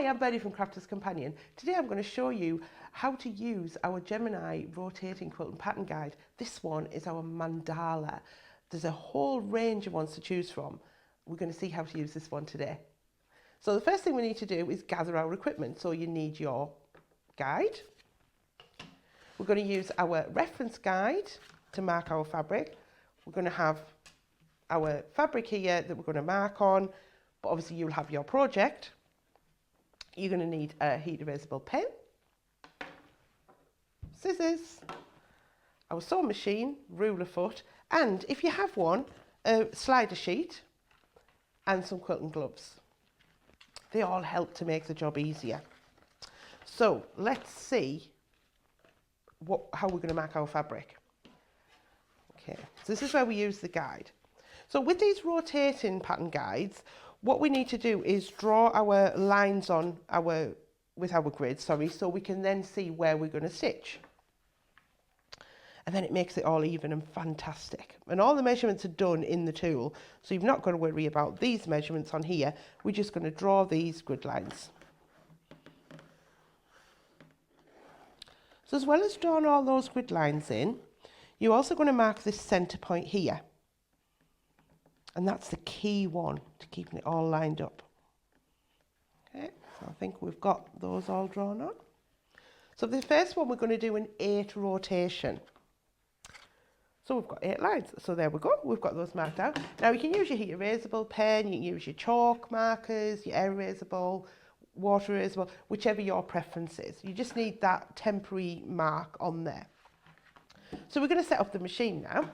Hi, I'm Bernie from Crafter's Companion. Today I'm going to show you how to use our Gemini rotating quilt and pattern guide. This one is our Mandala. There's a whole range of ones to choose from. We're going to see how to use this one today. So the first thing we need to do is gather our equipment. So you need your guide. We're going to use our reference guide to mark our fabric. We're going to have our fabric here that we're going to mark on, but obviously you'll have your project. You're going to need a heat erasable pen, scissors, our sewing machine, ruler foot, and if you have one, a slider sheet and some quilting gloves. They all help to make the job easier. So let's see how we're going to mark our fabric. Okay, so this is where we use the guide. So with these rotating pattern guides, what we need to do is draw our lines on with our grid, so we can then see where we're going to stitch. And then it makes it all even and fantastic. And all the measurements are done in the tool, so you've not got to worry about these measurements on here. We're just going to draw these grid lines. So as well as drawing all those grid lines in, you're also going to mark this centre point here. And that's the key one to keeping it all lined up. Okay, so I think we've got those all drawn on. So the first one, we're going to do an 8 rotation. So we've got 8 lines. So there we go. We've got those marked out. Now you can use your heat erasable pen, you can use your chalk markers, your air erasable, water erasable, whichever your preference is. You just need that temporary mark on there. So we're going to set up the machine now.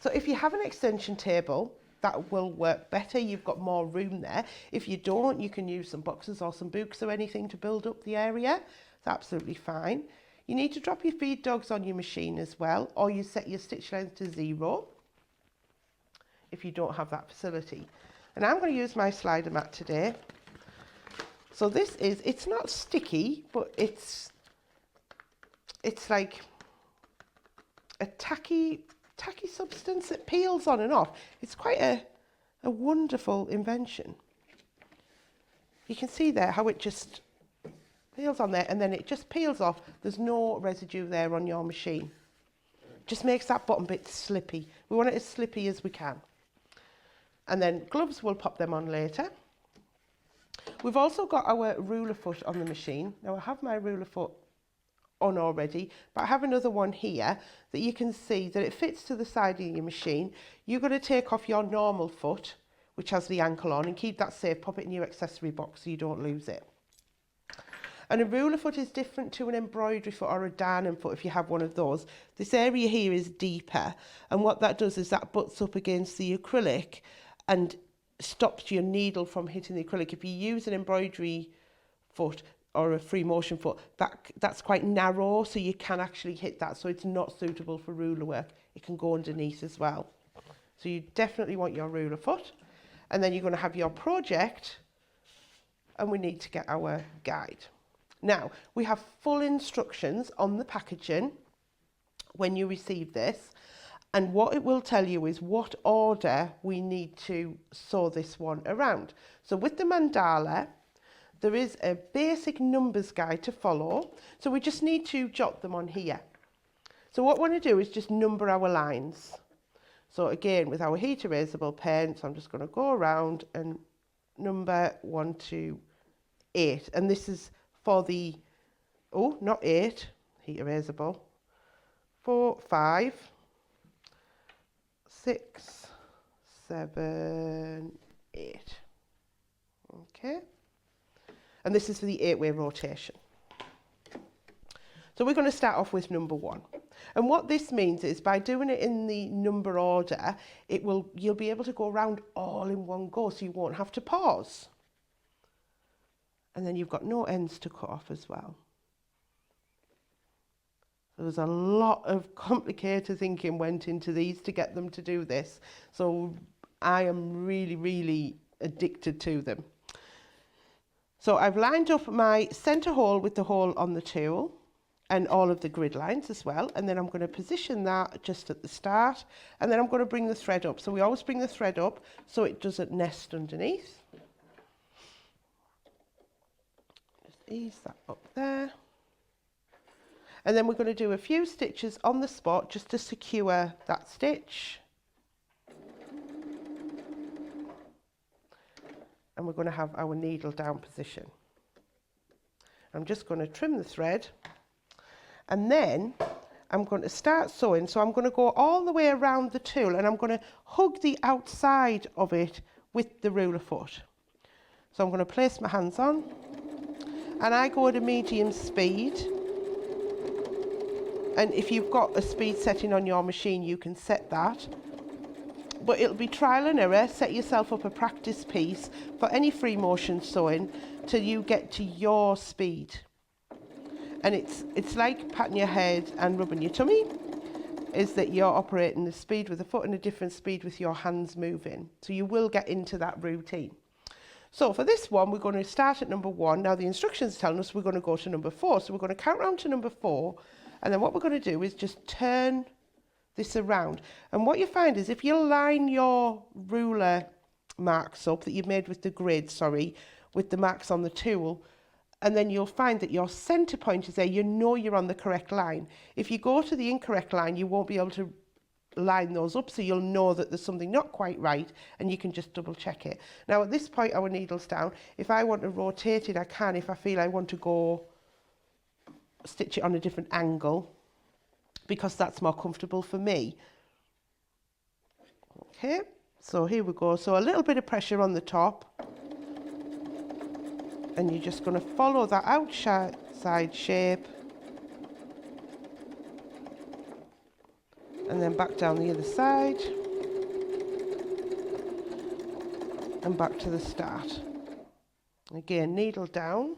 So if you have an extension table, that will work better. You've got more room there. If you don't, you can use some boxes or some books or anything to build up the area. It's absolutely fine. You need to drop your feed dogs on your machine as well, or you set your stitch length to 0 if you don't have that facility. And I'm going to use my slider mat today. So this is, it's not sticky, but it's like a tacky substance that peels on and off. It's quite a wonderful invention. You can see there how it just peels on there and then it just peels off. There's no residue there on your machine. Just makes that bottom bit slippy. We want it as slippy as we can. And then gloves, we'll pop them on later. We've also got our ruler foot on the machine. Now I have my ruler foot on already, but I have another one here that you can see that it fits to the side of your machine. You're going to take off your normal foot, which has the ankle on, and keep that safe. Pop it in your accessory box so you don't lose it. And a ruler foot is different to an embroidery foot or a darning foot if you have one of those. This area here is deeper, and what that does is that butts up against the acrylic and stops your needle from hitting the acrylic. If you use an embroidery foot or a free motion foot, that's quite narrow, so you can actually hit that, so it's not suitable for ruler work. It can go underneath as well. So you definitely want your ruler foot. And then you're going to have your project, and we need to get our guide. Now, we have full instructions on the packaging when you receive this, and what it will tell you is what order we need to sew this one around. So with the Mandala, there is a basic numbers guide to follow, so we just need to jot them on here. So what we want to do is just number our lines. So again, with our heat erasable pen, so I'm just going to go around and number 1 to 8. And this is for the, oh, not 8, heat erasable, 4, 5, 6, 7, 8. Okay. And this is for the 8-way rotation. So we're going to start off with number 1. And what this means is by doing it in the number order, you'll be able to go around all in one go, so you won't have to pause. And then you've got no ends to cut off as well. So there's a lot of complicated thinking went into these to get them to do this. So I am really, really addicted to them. So I've lined up my centre hole with the hole on the tool and all of the grid lines as well, and then I'm going to position that just at the start, and then I'm going to bring the thread up. So we always bring the thread up so it doesn't nest underneath. ease that up there. And then we're going to do a few stitches on the spot just to secure that stitch. And we're going to have our needle down position. I'm just going to trim the thread, and then I'm going to start sewing. So I'm going to go all the way around the tool, and I'm going to hug the outside of it with the ruler foot. So I'm going to place my hands on, and I go at a medium speed. And if you've got a speed setting on your machine, you can set that. But it'll be trial and error. Set yourself up a practice piece for any free motion sewing till you get to your speed. And it's like patting your head and rubbing your tummy, is that you're operating the speed with the foot and a different speed with your hands moving. So you will get into that routine. So for this one, we're going to start at number 1. Now the instructions are telling us we're going to go to number 4. So we're going to count round to number 4. And then what we're going to do is just turn this around. And what you find is if you line your ruler marks up that you've made with the grid, with the marks on the tool, and then you'll find that your center point is there, you know you're on the correct line. If you go to the incorrect line, you won't be able to line those up, so you'll know that there's something not quite right, and you can just double check it. Now at this point, our needle's down. If I want to rotate it, I can. If I feel I want to go stitch it on a different angle, because that's more comfortable for me. Okay, so here we go. So a little bit of pressure on the top, and you're just going to follow that outside shape, and then back down the other side, and back to the start. Again, needle down.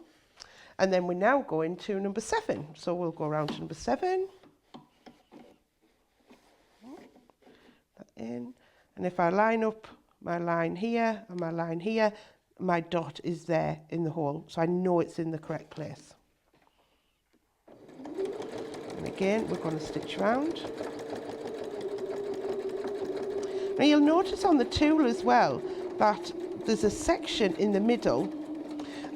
And then we're now going to number 7. So we'll go around to number 7. That in. And if I line up my line here and my line here, my dot is there in the hole. So I know it's in the correct place. And again, we're going to stitch around. Now you'll notice on the tool as well that there's a section in the middle.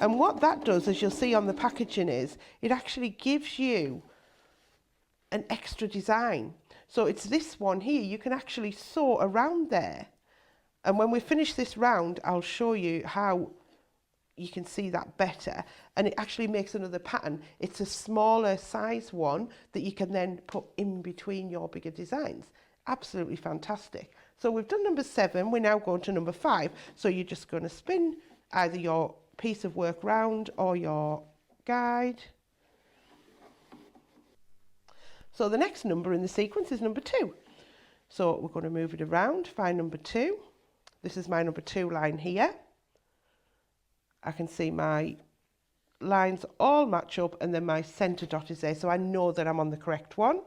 And what that does, as you'll see on the packaging, is it actually gives you an extra design. So it's this one here. You can actually sew around there. And when we finish this round, I'll show you how you can see that better. And it actually makes another pattern. It's a smaller size one that you can then put in between your bigger designs. Absolutely fantastic. So we've done number 7. We're now going to number 5. So you're just going to spin either your piece of work round or your guide. So the next number in the sequence is number 2. So we're going to move it around, find number 2. This is my number 2 line here. I can see my lines all match up, and then my center dot is there, so I know that I'm on the correct one.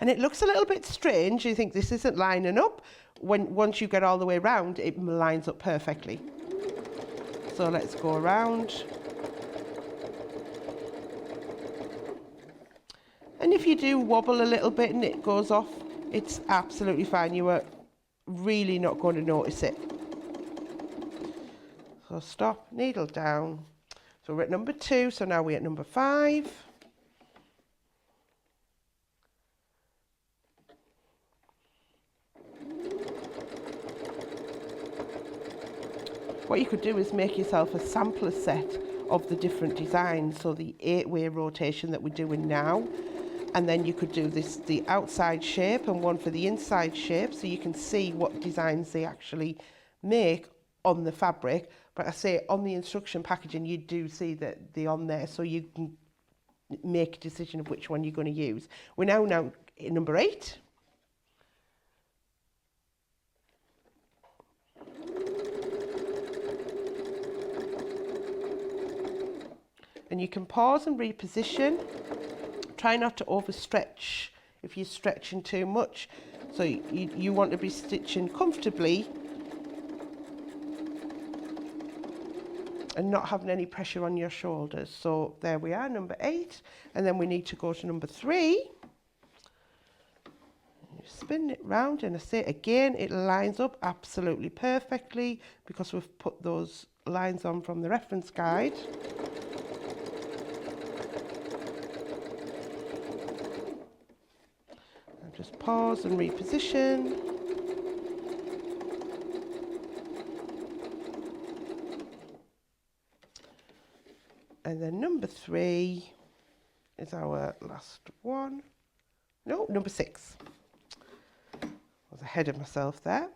And it looks a little bit strange. You think this isn't lining up. Once you get all the way around, it lines up perfectly. So let's go around. And if you do wobble a little bit and it goes off, it's absolutely fine. You are really not going to notice it. So stop, needle down. So we're at number 2, so now we're at number 5. What you could do is make yourself a sampler set of the different designs, so the 8-way rotation that we're doing now, and then you could do the outside shape and one for the inside shape, so you can see what designs they actually make on the fabric. But I say on the instruction packaging, you do see that they're on there, so you can make a decision of which one you're going to use. We're now in number 8. And you can pause and reposition. Try not to overstretch if you're stretching too much. So you want to be stitching comfortably and not having any pressure on your shoulders. So there we are, number 8. And then we need to go to number 3. Spin it round, and I say again, it lines up absolutely perfectly because we've put those lines on from the reference guide. pause and reposition. And then number 3 is our last one. No, number 6. I was ahead of myself there.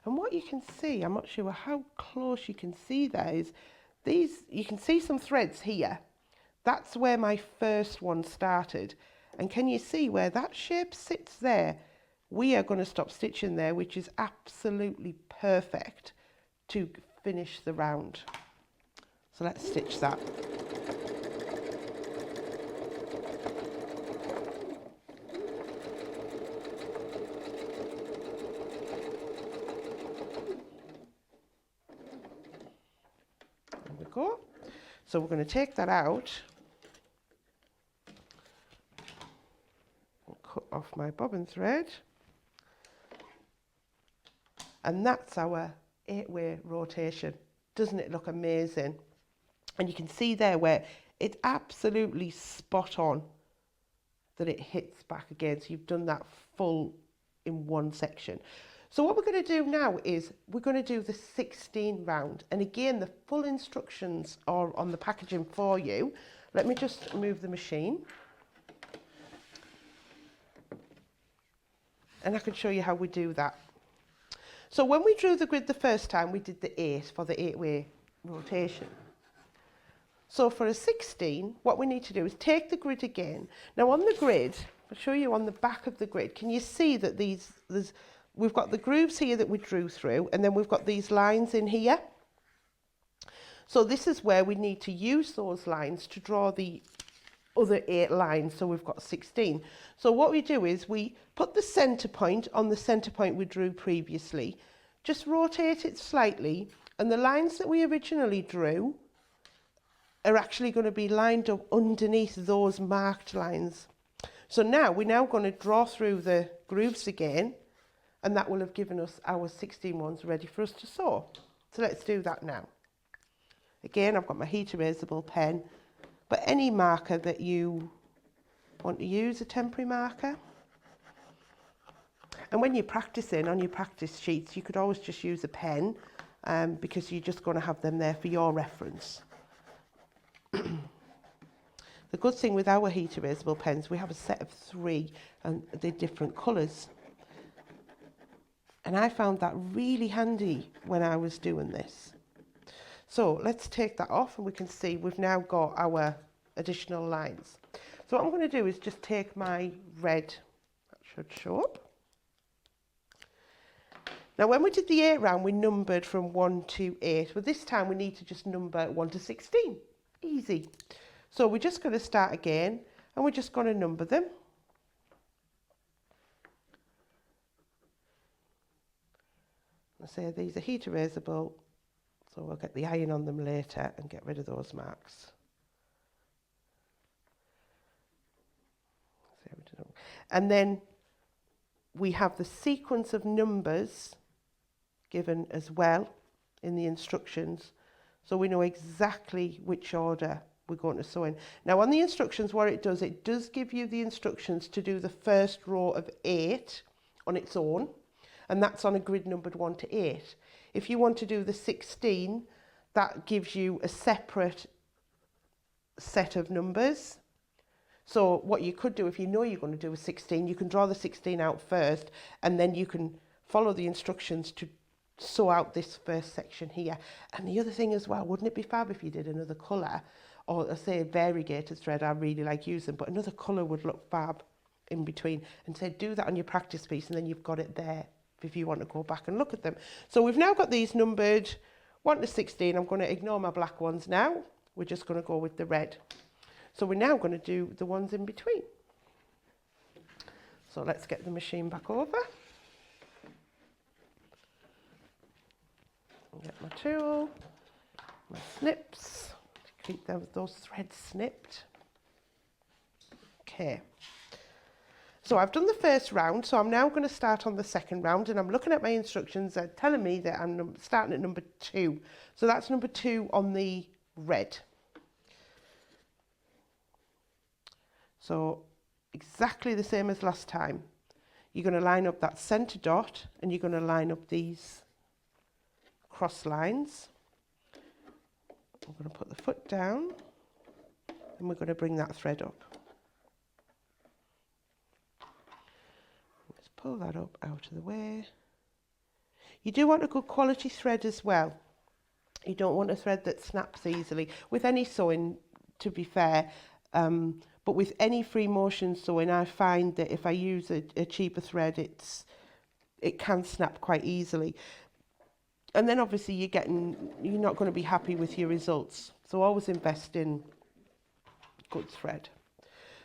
And what you can see, I'm not sure how close you can see there, is these, you can see some threads here. That's where my first one started. And can you see where that shape sits there? We are going to stop stitching there, which is absolutely perfect to finish the round. So let's stitch that. There we go. So we're going to take that out and cut off my bobbin thread. And that's our 8-way rotation. Doesn't it look amazing? And you can see there where it's absolutely spot on that it hits back again. So you've done that full in one section. So what we're going to do now is we're going to do the 16 round. And again, the full instructions are on the packaging for you. Let me just move the machine. And I can show you how we do that. So when we drew the grid the first time, we did the 8 for the 8-way rotation. So for a 16, what we need to do is take the grid again. Now on the grid, I'll show you on the back of the grid, can you see that we've got the grooves here that we drew through, and then we've got these lines in here. So this is where we need to use those lines to draw the other 8 lines, so we've got 16. So what we do is we put the centre point on the centre point we drew previously, just rotate it slightly, and the lines that we originally drew are actually going to be lined up underneath those marked lines. So now we're going to draw through the grooves again, and that will have given us our 16 ones ready for us to sew. So let's do that now. Again, I've got my heat erasable pen, but any marker that you want to use, a temporary marker. And when you're practicing on your practice sheets, you could always just use a pen because you're just going to have them there for your reference. The good thing with our heat erasable pens, we have a set of 3 and they're different colours. And I found that really handy when I was doing this. So let's take that off and we can see we've now got our additional lines. So what I'm going to do is just take my red, that should show up. Now when we did the 8 round, we numbered from 1 to 8. But this time we need to just number 1 to 16. Easy. So we're just going to start again and we're just going to number them. I say these are heat erasable, so we'll get the iron on them later and get rid of those marks. And then we have the sequence of numbers given as well in the instructions, so we know exactly which order we're going to sew in. Now on the instructions, what it does give you the instructions to do the first row of 8 on its own, and that's on a grid numbered 1 to 8. If you want to do the 16, that gives you a separate set of numbers. So what you could do, if you know you're going to do a 16, you can draw the 16 out first, and then you can follow the instructions to sew out this first section here. And the other thing as well, wouldn't it be fab if you did another colour, or say a variegated thread? I really like using, but another colour would look fab in between. And say do that on your practice piece, and then you've got it there if you want to go back and look at them. So we've now got these numbered 1 to 16. I'm going to ignore my black ones now. We're just going to go with the red. So we're now going to do the ones in between. So let's get the machine back over. Get my tool, my snips, to keep those threads snipped. Okay. So I've done the first round, so I'm now going to start on the second round, and I'm looking at my instructions. They're telling me that I'm starting at number 2. So that's number 2 on the red. So exactly the same as last time. You're going to line up that center dot and you're going to line up these cross lines. I'm going to put the foot down and we're going to bring that thread up. Let's pull that up out of the way. You do want a good quality thread as well. You don't want a thread that snaps easily. With any sewing, to be fair, but with any free motion sewing, I find that if I use a cheaper thread, it can snap quite easily. And then obviously you're not going to be happy with your results. So always invest in good thread.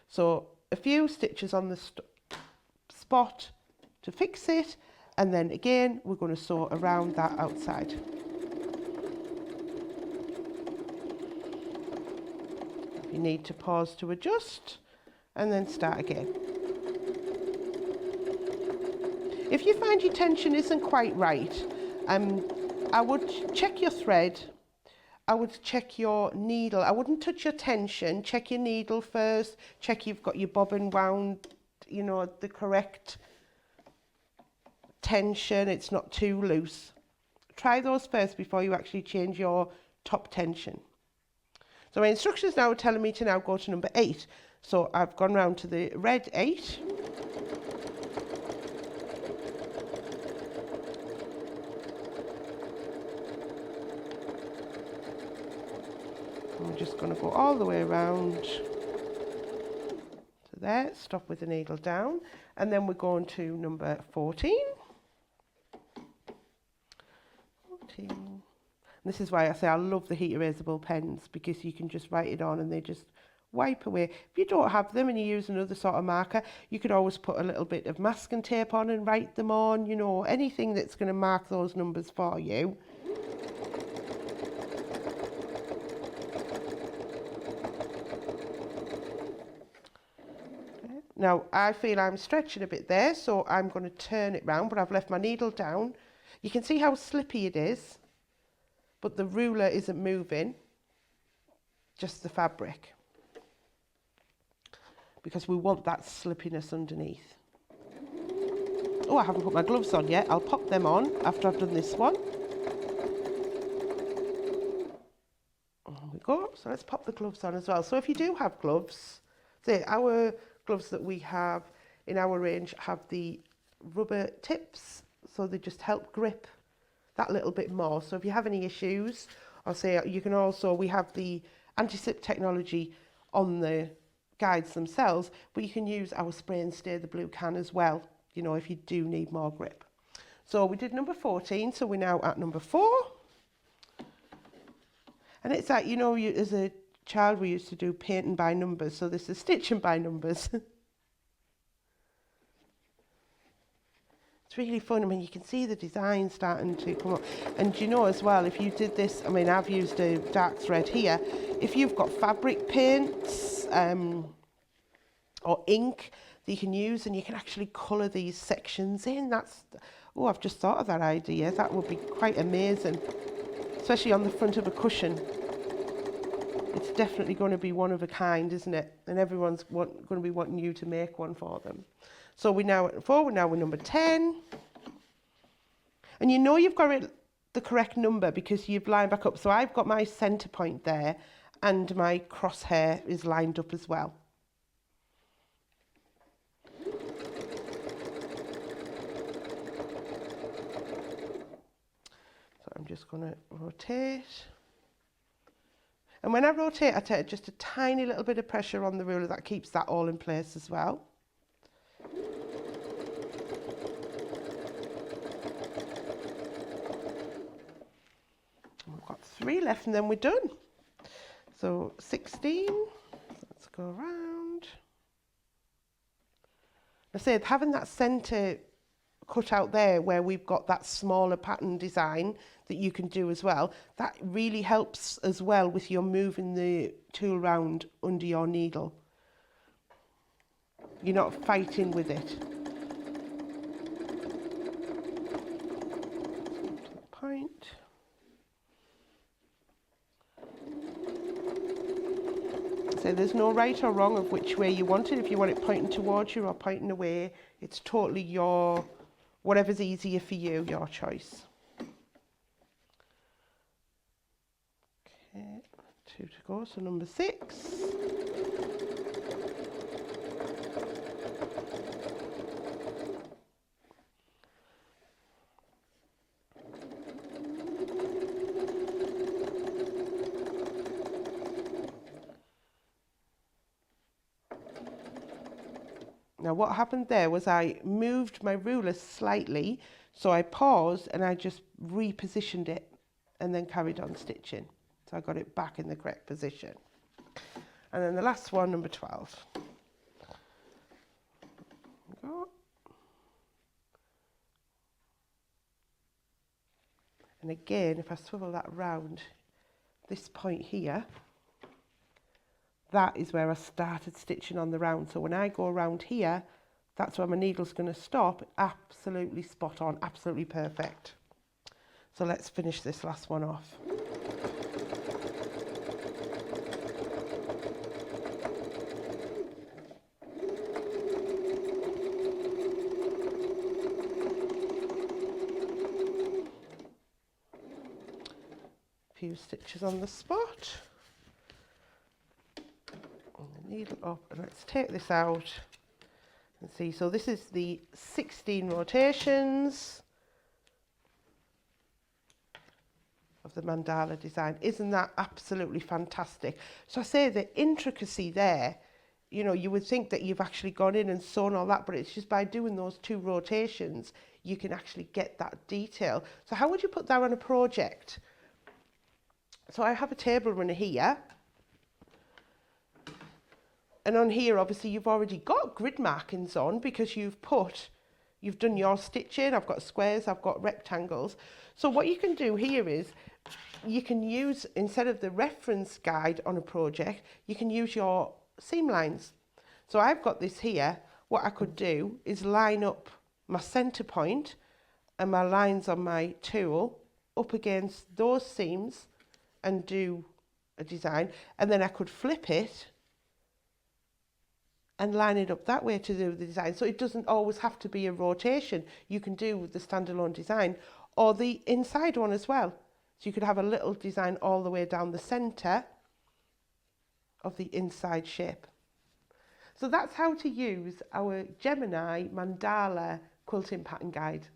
So a few stitches on the spot to fix it, and then again we're going to sew around that outside. If you need to pause to adjust and then start again. If you find your tension isn't quite right, I would check your thread, I would check your needle. I wouldn't touch your tension, check your needle first, check you've got your bobbin wound, you know, the correct tension, it's not too loose. Try those first before you actually change your top tension. So my instructions now are telling me to now go to number 8. So I've gone round to the red 8. I'm just going to go all the way around to there, stop with the needle down, and then we're going to number 14. And this is why I say I love the heat erasable pens, because you can just write it on and they just wipe away. If you don't have them and you use another sort of marker, you could always put a little bit of masking tape on and write them on, you know, anything that's going to mark those numbers for you. Now, I feel I'm stretching a bit there, so I'm going to turn it round, but I've left my needle down. You can see how slippy it is, but the ruler isn't moving, just the fabric, because we want that slippiness underneath. Oh, I haven't put my gloves on yet. I'll pop them on after I've done this one. There we go. So let's pop the gloves on as well. So if you do have gloves, say our gloves that we have in our range have the rubber tips, so they just help grip that little bit more. So if you have any issues, I'll say you can also, we have the anti-slip technology on the guides themselves, but you can use our spray and stay the blue can as well, you know, if you do need more grip. So we did number 14, so we're now at number 4. And it's like, you know, as a child we used to do painting by numbers, so this is stitching by numbers. It's really fun. I mean, you can see the design starting to come up. And you know as well, if you did this, I mean, I've used a dark thread here. If you've got fabric paints or ink that you can use, and you can actually colour these sections in, that's, oh, I've just thought of that idea. That would be quite amazing, especially on the front of a cushion. It's definitely going to be one of a kind, isn't it? And everyone's going to be wanting you to make one for them. So we're now at 4, we're now with number 10. And you know you've got the correct number because you've lined back up. So I've got my centre point there and my crosshair is lined up as well. So I'm just going to rotate. And when I rotate, I take just a tiny little bit of pressure on the ruler. That keeps that all in place as well. We've got 3 left and then we're done. So 16, let's go around. I said having that centre cut out there where we've got that smaller pattern design that you can do as well, that really helps as well with your moving the tool round under your needle. You're not fighting with it. Point. So there's no right or wrong of which way you want it. If you want it pointing towards you or pointing away, it's totally your, whatever's easier for you, your choice. Okay, 2 to go, so number 6. Now what happened there was I moved my ruler slightly, so I paused and I just repositioned it and then carried on stitching. So I got it back in the correct position. And then the last one, number 12. Go. And again, if I swivel that round, this point here, that is where I started stitching on the round. So when I go around here, that's where my needle's going to stop. Absolutely spot on, absolutely perfect. So let's finish this last one off. A few stitches on the spot. Needle up, and let's take this out and see. So this is the 16 rotations of the mandala design. Isn't that absolutely fantastic? So I say the intricacy there, you know, you would think that you've actually gone in and sewn all that, but it's just by doing those 2 rotations you can actually get that detail. So how would you put that on a project? So I have a table runner here. And on here, obviously, you've already got grid markings on because you've done your stitching. I've got squares, I've got rectangles. So what you can do here is you can use, instead of the reference guide on a project, you can use your seam lines. So I've got this here. What I could do is line up my center point and my lines on my tool up against those seams and do a design. And then I could flip it and line it up that way to do the design. So it doesn't always have to be a rotation. You can do the standalone design or the inside one as well. So you could have a little design all the way down the center of the inside shape. So that's how to use our Gemini Mandala quilting pattern guide.